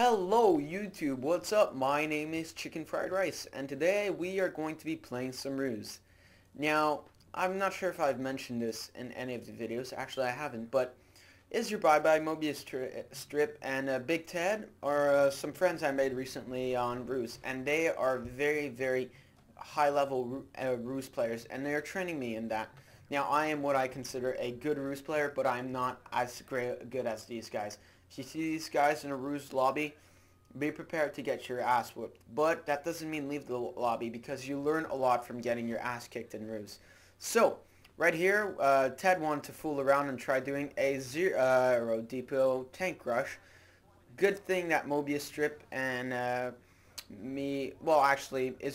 Hello YouTube, what's up? My name is Chicken Fried Rice and today we are going to be playing some Ruse. Now, I'm not sure if I've mentioned this in any of the videos, actually I haven't, but Is Your Bye Bye Mobius Strip and Big Ted are some friends I made recently on Ruse, and they are very high level Ruse players and they are training me in that. Now I am what I consider a good Ruse player, but I'm not as good as these guys. If you see these guys in a Ruse lobby, be prepared to get your ass whooped. But that doesn't mean leave the lobby because you learn a lot from getting your ass kicked in Ruse. So, right here, Ted wanted to fool around and try doing a zero depot tank rush. Good thing that Mobius Strip and Is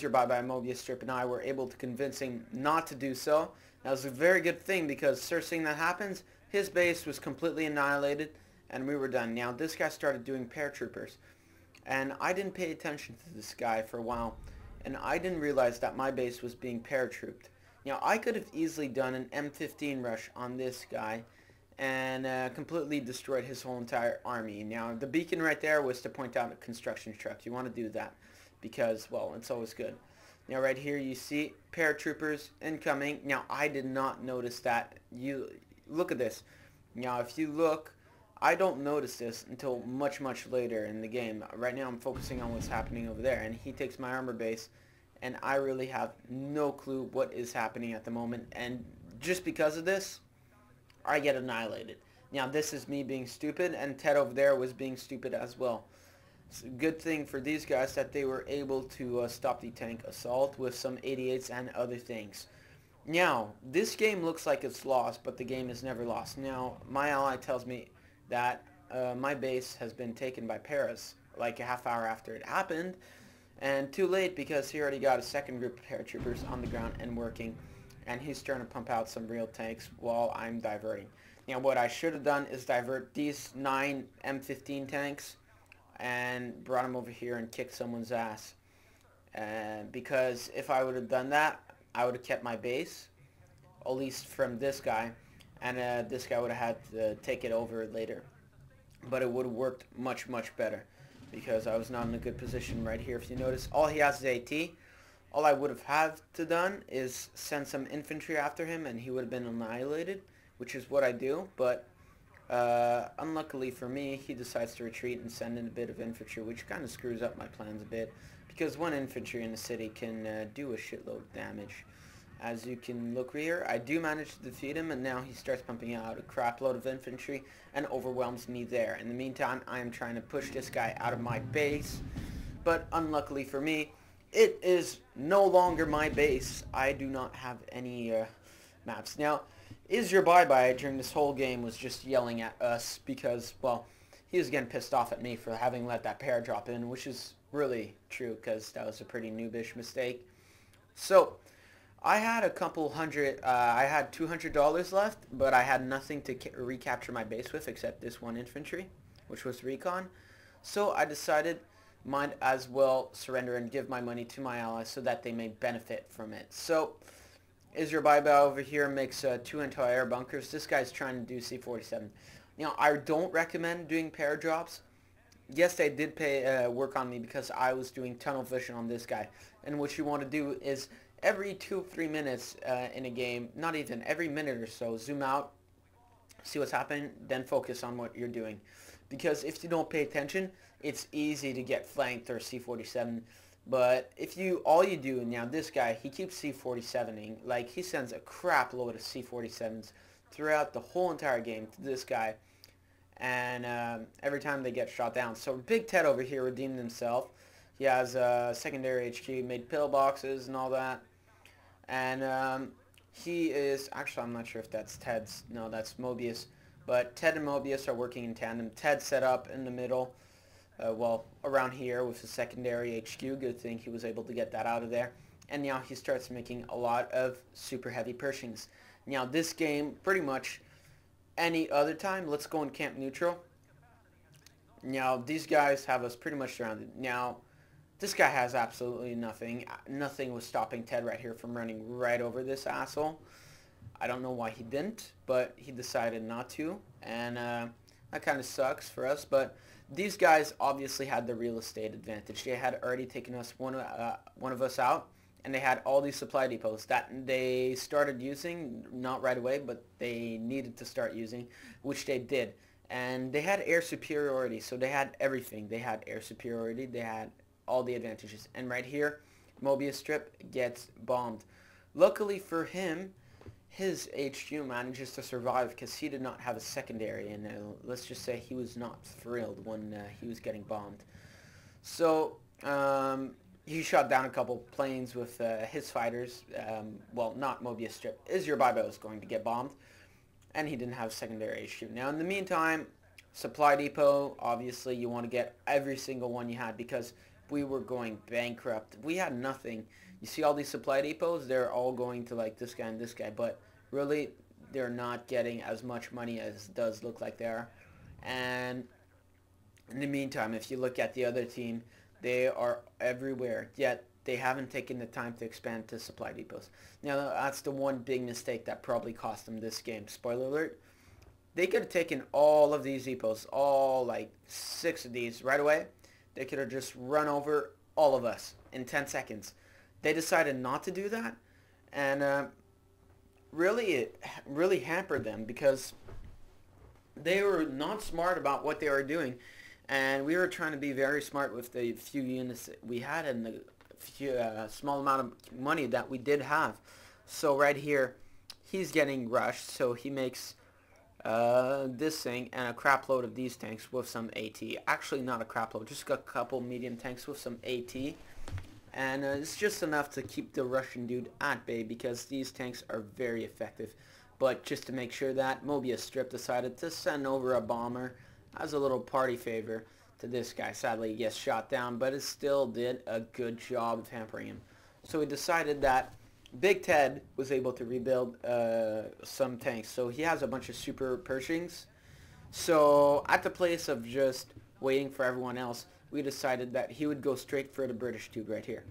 Your Bye Bye Mobius Strip and I were able to convince him not to do so. That was a very good thing because first thing that happens, his base was completely annihilated and we were done. Now this guy started doing paratroopers and I didn't pay attention to this guy for a while and I didn't realize that my base was being paratrooped. Now I could have easily done an M15 rush on this guy and completely destroyed his whole entire army. Now the beacon right there was to point out a construction truck. You want to do that because, well, it's always good. Now right here you see paratroopers incoming. Now I did not notice that. You look at this. Now if you look, I don't notice this until much later in the game. Right now I'm focusing on what's happening over there, and he takes my armor base and I really have no clue what is happening at the moment, and just because of this I get annihilated. Now this is me being stupid, and Ted over there was being stupid as well. It's a good thing for these guys that they were able to stop the tank assault with some 88s and other things. Now this game looks like it's lost, but the game is never lost. Now my ally tells me that my base has been taken by Paris like a half hour after it happened, and too late because he already got a second group of paratroopers on the ground and working, and he's trying to pump out some real tanks while I'm diverting. Now what I should have done is divert these 9 M15 tanks and brought them over here and kicked someone's ass, because if I would have done that I would have kept my base, at least from this guy, and this guy would have had to take it over later. But it would have worked much better because I was not in a good position right here. If you notice, all he has is AT. All I would have had to done is send some infantry after him and he would have been annihilated, which is what I do. But unluckily for me, he decides to retreat and send in a bit of infantry, which kind of screws up my plans a bit because one infantry in the city can do a shitload of damage. As you can look here, I do manage to defeat him, and now he starts pumping out a crap load of infantry and overwhelms me there. In the meantime, I am trying to push this guy out of my base, but unluckily for me, it is no longer my base. I do not have any maps. Now, Is Your Bye Bye during this whole game was just yelling at us because, well, he was getting pissed off at me for having let that pair drop in, which is really true because that was a pretty noobish mistake. So I had a couple hundred, I had $200 left, but I had nothing to recapture my base with except this one infantry, which was recon. So I decided might as well surrender and give my money to my allies so that they may benefit from it. So Is Your Bye Bye over here makes 2 anti-air bunkers. This guy's trying to do C-47. Now I don't recommend doing paradrops. Yes, they did work on me because I was doing tunnel vision on this guy. And what you want to do is every 2-3 minutes in a game, not even, every minute or so, zoom out, see what's happening, then focus on what you're doing. Because if you don't pay attention, it's easy to get flanked or C-47. But if all you do, now this guy, he keeps C-47ing, like he sends a crap load of C-47s throughout the whole entire game to this guy. And every time they get shot down. So Big Ted over here redeemed himself. He has a secondary HQ, made pillboxes and all that. And he is, actually I'm not sure if that's Ted's, no, that's Mobius. But Ted and Mobius are working in tandem. Ted set up in the middle, well, around here with his secondary HQ. Good thing he was able to get that out of there. And now he starts making a lot of super heavy Pershings. Now this game, pretty much any other time, let's go in camp neutral. Now these guys have us pretty much surrounded. Now this guy has absolutely nothing. Nothing was stopping Ted right here from running right over this asshole. I don't know why he didn't, but he decided not to, and that kind of sucks for us. But These guys obviously had the real estate advantage. They had already taken us one of us out, and they had all these supply depots that they started using, not right away, but they needed to start using, which they did. And they had air superiority, so they had everything. They had air superiority, they had all the advantages. And right here, Mobius Strip gets bombed. Luckily for him, his HQ manages to survive because he did not have a secondary, and let's just say he was not thrilled when he was getting bombed. So he shot down a couple planes with his fighters. Well, not Mobius Strip. Is-Your Bye-Bye was going to get bombed, and he didn't have secondary HQ. Now, in the meantime, supply depot, obviously you want to get every single one you had because we were going bankrupt. We had nothing. You see all these supply depots, they're all going to like this guy and this guy, but really they're not getting as much money as it does look like they are. And in the meantime, if you look at the other team, they are everywhere, yet they haven't taken the time to expand to supply depots. Now, that's the one big mistake that probably cost them this game. Spoiler alert. They could have taken all of these depots, all like 6 of these right away. They could have just run over all of us in 10 seconds. They decided not to do that, and really it really hampered them because they were not smart about what they were doing, and we were trying to be very smart with the few units that we had and the few, small amount of money that we did have. So right here, he's getting rushed, so he makes this thing and a crap load of these tanks with some AT. Actually, not a crap load, just a couple medium tanks with some AT. And it's just enough to keep the Russian dude at bay because these tanks are very effective. But just to make sure that, Mobius Strip decided to send over a bomber as a little party favor to this guy. Sadly, he gets shot down, but it still did a good job of hampering him. So he decided that Big Ted was able to rebuild some tanks. So he has a bunch of super Pershings. So at the place of just waiting for everyone else, we decided that he would go straight for the British dude right here.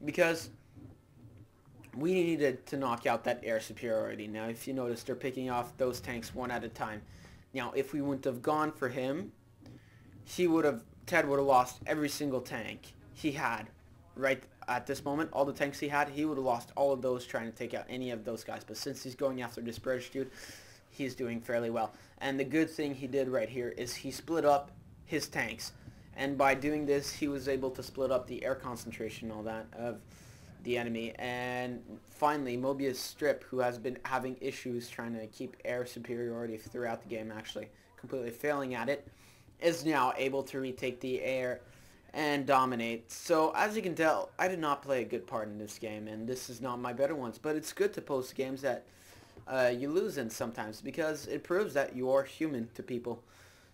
Because we needed to knock out that air superiority. Now, if you notice, they're picking off those tanks one at a time. Now, if we wouldn't have gone for him, Ted would have lost every single tank he had right at this moment. All the tanks he had, he would have lost all of those trying to take out any of those guys. But since he's going after this British dude, he's doing fairly well. And the good thing he did right here is he split up his tanks. And by doing this, he was able to split up the air concentration and all that of the enemy. And finally, Mobius Strip, who has been having issues trying to keep air superiority throughout the game, actually completely failing at it, is now able to retake the air and dominate. So as you can tell, I did not play a good part in this game, and this is not my better ones. But it's good to post games that you lose in sometimes because it proves that you are human to people.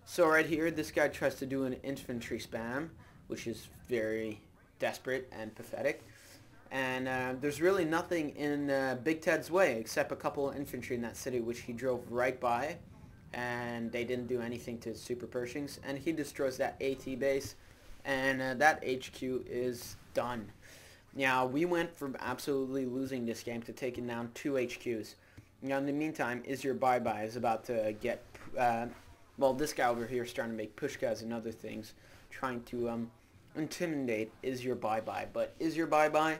So right here, this guy tries to do an infantry spam, which is very desperate and pathetic. And there's really nothing in Big Ted's way except a couple of infantry in that city, which he drove right by. And they didn't do anything to his super Pershings. And he destroys that AT base. And that HQ is done. Now, we went from absolutely losing this game to taking down 2 HQs. Now, in the meantime, Is-Your Bye-Bye is about to get... well, this guy over here is starting to make pushkas and other things, trying to intimidate Is-Your Bye-Bye. But Is-Your Bye-Bye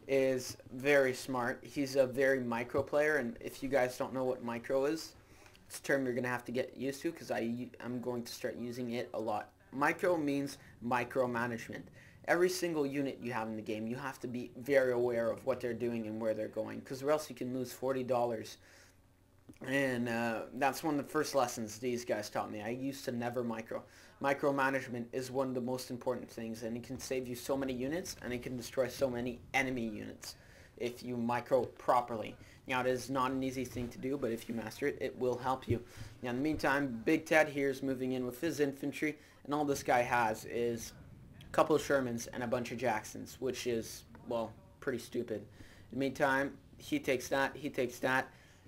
is very smart. He's a very micro player, and if you guys don't know what micro is, it's a term you're going to have to get used to because I'm going to start using it a lot. Micro means micromanagement. Every single unit you have in the game, you have to be very aware of what they're doing and where they're going, because or else you can lose $40. And that's one of the first lessons these guys taught me. I used to never micro. Micromanagement is one of the most important things, and it can save you so many units, and it can destroy so many enemy units if you micro properly. Now, it is not an easy thing to do, but if you master it, it will help you. Now, in the meantime, Big Ted here is moving in with his infantry, and all this guy has is a couple of Shermans and a bunch of Jacksons, which is, well, pretty stupid. In the meantime, he takes that,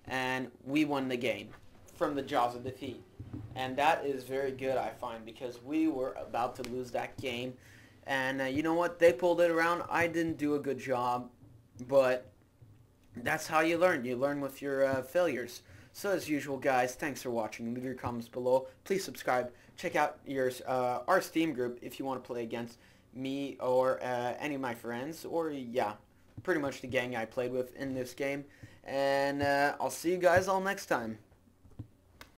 and we won the game from the jaws of defeat. And that is very good, I find, because we were about to lose that game. And you know what? They pulled it around. I didn't do a good job, but that's how you learn. You learn with your failures. So as usual, guys, thanks for watching. Leave your comments below. Please subscribe. Check out our Steam group if you want to play against me or any of my friends, or yeah, pretty much the gang I played with in this game. And I'll see you guys all next time.